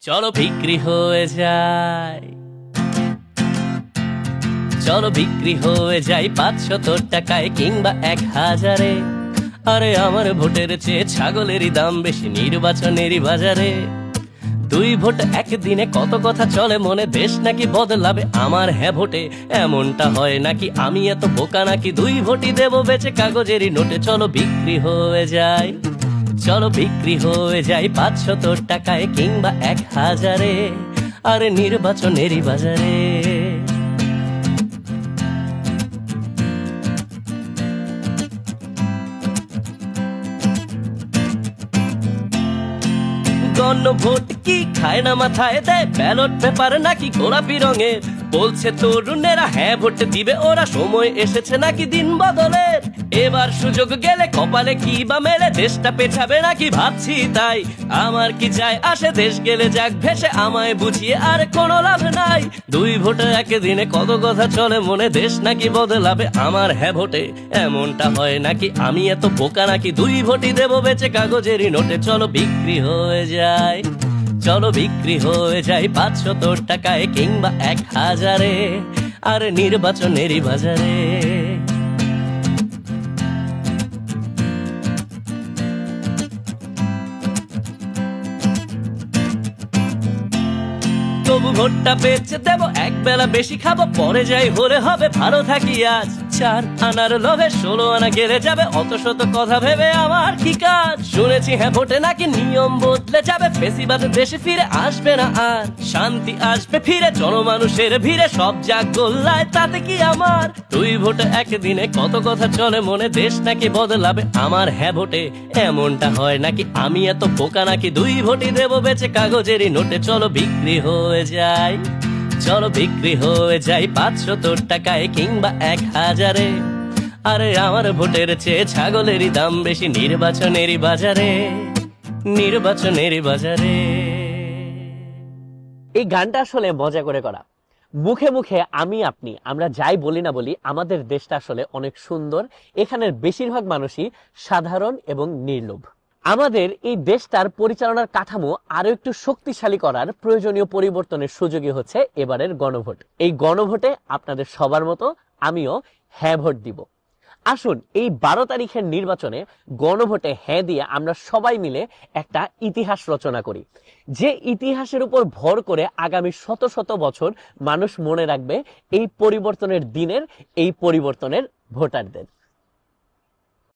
চলো বিক্রি হয়ে যায়, চলো বিক্রি হয়ে যাই 500 টাকায় কিংবা 1000-এ। আরে আমার ভোটের চেয়ে ছাগলেরই দাম বেশি নির্বাচনেরই বাজারে। 2 ভোট একদিনে কত কথা চলে মনে, দেশ নাকি বদলাবে আমার হ্যাঁ ভোটে। এমনটা হয় নাকি আমি এত বোকা নাকি, 2 ভোটই দেবো বেচে কাগজেরই নোটে। চলো বিক্রি হয়ে যায়, চলো বিক্রি হয়ে যায় 500 টাকায় কিংবা 1000-এ। আরে নির্বাচনেরই বাজারে। গণভোট কি খায় না মাথায় দেয়, ব্যালট পেপার নাকি গোলাপি রঙের। বলছে তরুণেরা হ্যাঁ ভোট দিবে ওরা, সময় এসেছে নাকি দিন বদলের। এবার সুযোগ গেলে কপালে কি বা মেলে, দেশটা পেছাবে নাকি ভাবছি তাই। আমার কি যায় আসে, দেশ গেলে যাক ভেসে, আমায় বুঝিয়ে আর কোনো লাভ নাই। 2 ভোটে একদিনে কত কথা চলে মনে, দেশ নাকি বদলাবে আমার হ্যাঁ ভোটে। এমনটা হয় নাকি আমি এত বোকা নাকি, 2 ভোটই দেবো বেচে কাগজেরই নোটে। চলো বিক্রি হয়ে যায়, চলো বিক্রি হয়ে যায় 500 টাকায় কিংবা 1000-এ। আর নির্বাচনেরই বাজারে। তবু ভোটটা পেয়েছে দেবো, এক বেলা বেশি খাবো, পরে যাই হলে হবে ভালো থাকি আজ। 4 আনার লোভে 16 আনা গেলে যাবে, অত শত কথা ভেবে আমার কি কাজ। শুনেছি হ্যাঁ ভোটে নাকি নিয়ম বদলে যাবে, ফেসিবাদ দেশে ফিরে আসবে না আর। শান্তি আসবে ফিরে জনমানুষের ভিড়ে, সব যাক গোল্লায় তাতে কি আমার। 2 ভোটে একদিনে কত কথা চলে মনে, দেশ নাকি বদলাবে আমার হ্যাঁ ভোটে। এমনটা হয় নাকি আমি এত বোকা নাকি, 2 ভোটই দেবো বেচে কাগজেরই নোটে। চলো বিক্রি হয়ে যায়, চলো বিক্রি হয়ে যায় 500 টাকায় কিংবা 1000-এ। আরে আমার ভোটের চেয়ে ছাগলেরই দাম বেশি নির্বাচনেরই বাজারে, নির্বাচনেরই বাজারে। এই গানটা আসলে মজা করে করা। মুখে মুখে আমি আপনি আমরা যাই বলি না বলি, আমাদের দেশটা আসলে অনেক সুন্দর। এখানের বেশিরভাগ মানুষই সাধারণ এবং নির্লোভ। আমাদের এই দেশটার পরিচালনার কাঠামো আরো একটু শক্তিশালী করার প্রয়োজনীয় পরিবর্তনের সুযোগই হচ্ছে এবারের গণভোট। এই গণভোটে আপনাদের সবার মতো আমিও হ্যাঁ ভোট দিব। আসুন এই 12 তারিখের নির্বাচনে গণভোটে হ্যাঁ দিয়ে আমরা সবাই মিলে একটা ইতিহাস রচনা করি, যে ইতিহাসের উপর ভর করে আগামী শত শত বছর মানুষ মনে রাখবে এই পরিবর্তনের দিনের, এই পরিবর্তনের ভোটারদের।